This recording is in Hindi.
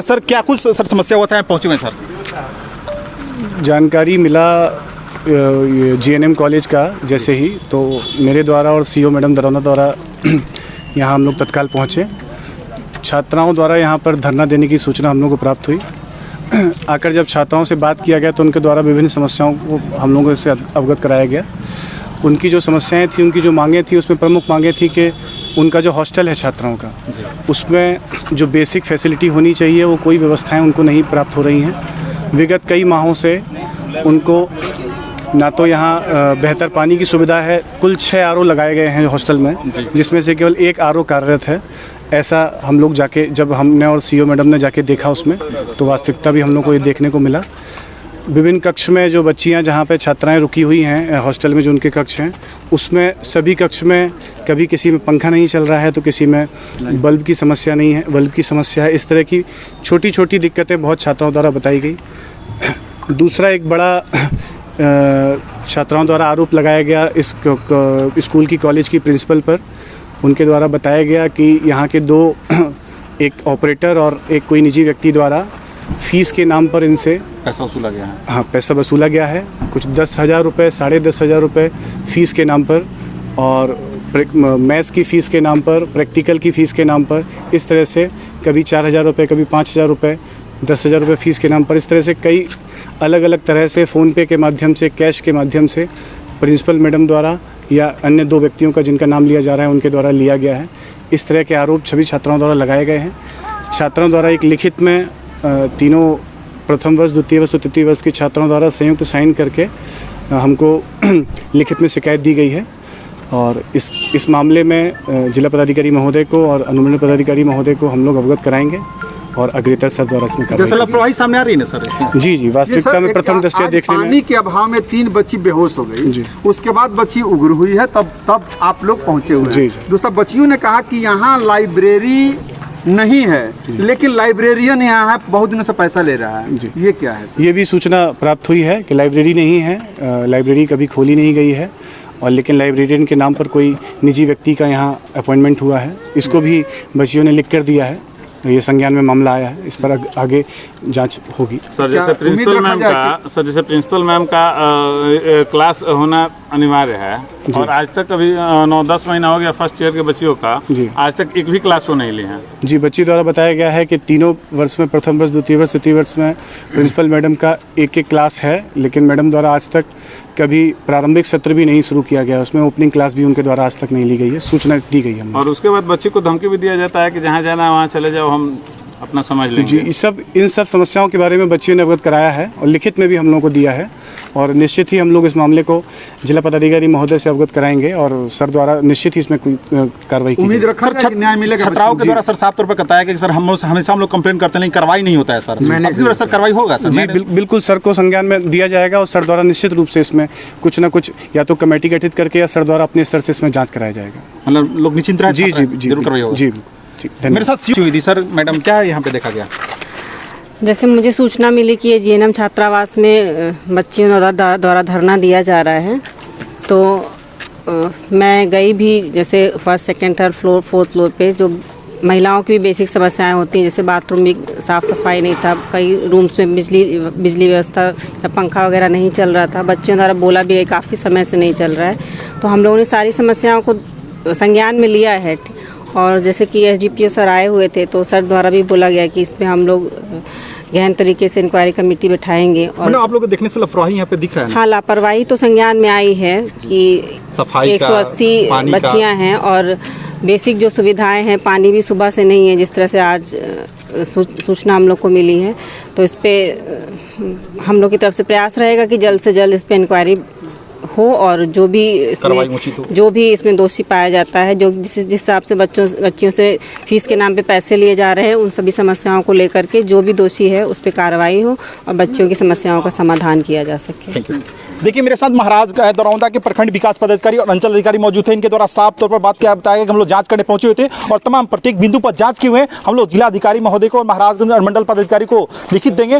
सर क्या कुछ सर समस्या हुआ था पहुँचे हुए सर? जानकारी मिला जीएनएम कॉलेज का जैसे ही, तो मेरे द्वारा और सीईओ मैडम दरौंदा द्वारा यहाँ हम लोग तत्काल पहुँचे। छात्राओं द्वारा यहाँ पर धरना देने की सूचना हम लोग को प्राप्त हुई। आकर जब छात्राओं से बात किया गया तो उनके द्वारा विभिन्न समस्याओं को हम लोगों से अवगत कराया गया। उनकी जो समस्याएं थी, उनकी जो मांगें थी, उसमें प्रमुख मांगें थी कि उनका जो हॉस्टल है छात्राओं का, उसमें जो बेसिक फैसिलिटी होनी चाहिए वो कोई व्यवस्थाएं उनको नहीं प्राप्त हो रही हैं। विगत कई माहों से उनको ना तो यहाँ बेहतर पानी की सुविधा है। कुल 6 आरओ लगाए गए हैं हॉस्टल में, जिसमें से केवल 1 आरओ कार्यरत है। ऐसा हम लोग जाके, जब हमने और सीईओ मैडम ने जाके देखा उसमें, तो वास्तविकता भी हम लोग को ये देखने को मिला। विभिन्न कक्ष में जो बच्चियां, जहाँ पे छात्राएं रुकी हुई हैं हॉस्टल में, जो उनके कक्ष हैं, उसमें सभी कक्ष में कभी किसी में पंखा नहीं चल रहा है तो किसी में बल्ब की समस्या नहीं है, बल्ब की समस्या है। इस तरह की छोटी छोटी दिक्कतें बहुत छात्राओं द्वारा बताई गई। दूसरा एक बड़ा छात्राओं द्वारा आरोप लगाया गया इस स्कूल की, कॉलेज की प्रिंसिपल पर। उनके द्वारा बताया गया कि यहाँ के 2, एक ऑपरेटर और एक कोई निजी व्यक्ति द्वारा फ़ीस के नाम पर इनसे पैसा वसूला गया है। हाँ, पैसा वसूला गया है। कुछ 10,000 रुपये, 10,500 रुपये फ़ीस के नाम पर, और मैथ्स की फ़ीस के नाम पर, प्रैक्टिकल की फ़ीस के नाम पर, इस तरह से कभी 4,000 रुपये, कभी 5,000 रुपये, 10,000 रुपये फ़ीस के नाम पर, इस तरह से कई अलग अलग तरह से फ़ोनपे के माध्यम से, कैश के माध्यम से प्रिंसिपल मैडम द्वारा या अन्य 2 व्यक्तियों का जिनका नाम लिया जा रहा है उनके द्वारा लिया गया है। इस तरह के आरोप सभी छात्राओं द्वारा लगाए गए हैं। छात्राओं द्वारा एक लिखित में तीनों प्रथम वर्ष, द्वितीय वर्ष और तृतीय वर्ष के छात्राओं द्वारा संयुक्त साइन करके हमको लिखित में शिकायत दी गई है। और इस मामले में जिला पदाधिकारी महोदय को और अनुमंडल पदाधिकारी महोदय को हम लोग अवगत कराएंगे और अग्रेतर सर द्वारा इसमें लापरवाही सामने आ रही है ना सर? जी, वास्तविकता में प्रथम दृष्टया देखने में पानी के अभाव में 3 बच्ची बेहोश हो गई। उसके बाद बच्ची उग्र हुई है, तब आप लोग पहुंचे हुए हैं। दूसरा, बच्चियों ने कहा कि यहाँ लाइब्रेरी नहीं है, लेकिन लाइब्रेरियन यहाँ है, बहुत दिनों से पैसा ले रहा है। ये क्या है? ये भी सूचना प्राप्त हुई है कि लाइब्रेरी नहीं है, लाइब्रेरी कभी खोली नहीं गई है, और लेकिन लाइब्रेरियन के नाम पर कोई निजी व्यक्ति का यहाँ अपॉइंटमेंट हुआ है। इसको भी बच्चियों ने लिख कर दिया है। ये संज्ञान में मामला आया है, इस पर आगे जांच होगी। सर जैसे प्रिंसिपल मैम का क्लास होना अनिवार्य है, और आज तक अभी 9-10 महीना हो गया फर्स्ट ईयर के बच्चियों का, आज तक एक भी क्लास वो नहीं ली है। जी, बच्ची द्वारा बताया गया है कि तीनों वर्ष में, प्रथम वर्ष, द्वितीय वर्ष, तृतीय वर्ष में प्रिंसिपल मैडम का एक क्लास है, लेकिन मैडम द्वारा आज तक कभी प्रारंभिक सत्र भी नहीं शुरू किया गया। उसमें ओपनिंग क्लास भी उनके द्वारा आज तक नहीं ली गई है, सूचना दी गई है। और उसके बाद बच्चे को धमकी भी दिया जाता है कि जहाँ जाना है वहाँ चले जाओ, हम अपना समझ लेंगे। जी, इन सब समस्याओं के बारे में बच्चियों ने अवगत कराया है और लिखित में भी हम लोगों को दिया है, और निश्चित ही हम लोग इस मामले को जिला पदाधिकारी महोदय से अवगत कराएंगे और सर द्वारा निश्चित ही इसमें कोई कार्रवाई की उम्मीद रखा जाए कि न्याय मिलेगा। छात्राओं के द्वारा सर साफ तौर पर बताया कि सर हमेशा हम लोग कंप्लेन करते हैं, कार्रवाई नहीं होता है सर। सर कार्रवाई होगा सर? जी, बिल्कुल सर को संज्ञान में दिया जाएगा, और सर द्वारा निश्चित रूप से इसमें कुछ ना कुछ या तो कमेटी गठित करके या सर द्वारा अपने स्तर से इसमें जांच कराया जाएगा। मतलब लोग निश्चिंत रहे? जी, जरूर कार्रवाई होगा। जी, मेरे साथ हुई थी सर। मैडम, क्या यहाँ पे देखा गया? जैसे मुझे सूचना मिली कि ये जीएनएम छात्रावास में बच्चियों द्वारा धरना दिया जा रहा है, तो मैं गई भी। जैसे first, second, third floor, fourth floor पे जो महिलाओं की भी बेसिक समस्याएं होती हैं, जैसे बाथरूम में साफ़ सफाई नहीं था, कई रूम्स में बिजली व्यवस्था या पंखा वगैरह नहीं चल रहा था। बच्चों द्वारा बोला भी काफ़ी समय से नहीं चल रहा है, तो हम लोगों ने सारी समस्याओं को संज्ञान में लिया है। और जैसे कि एसडीपीओ सर आए हुए थे, तो सर द्वारा भी बोला गया कि इसमें हम लोग गहन तरीके से इंक्वायरी कमेटी बैठाएंगे। और आप लोग को देखने से लापरवाही यहाँ पे दिख रहा है? हाँ, लापरवाही तो संज्ञान में आई है कि 180 बच्चियाँ हैं, और बेसिक जो सुविधाएं हैं, पानी भी सुबह से नहीं है, जिस तरह से आज सूचना हम लोग को मिली है। तो इस पर हम लोग की तरफ से प्रयास रहेगा कि जल्द से जल्द इस पर इंक्वायरी हो, और जो भी इसमें दोषी पाया जाता है, जो जिस हिसाब से बच्चियों से फीस के नाम पे पैसे लिए जा रहे हैं, उन सभी समस्याओं को लेकर के जो भी दोषी है उस पर कार्रवाई हो और बच्चियों की समस्याओं का समाधान किया जा सके। Thank you. देखिए, मेरे साथ महाराज दरौंदा के प्रखंड विकास पदाधिकारी और अंचल अधिकारी मौजूद थे। इनके द्वारा साफ तौर पर बात किया बताया कि हम लोग जांच करने पहुंचे हुए थे और तमाम प्रत्येक बिंदु पर जांच किए हुए हैं। हम लोग जिला अधिकारी महोदय को और महाराजगंज मंडल पदाधिकारी को लिखित देंगे।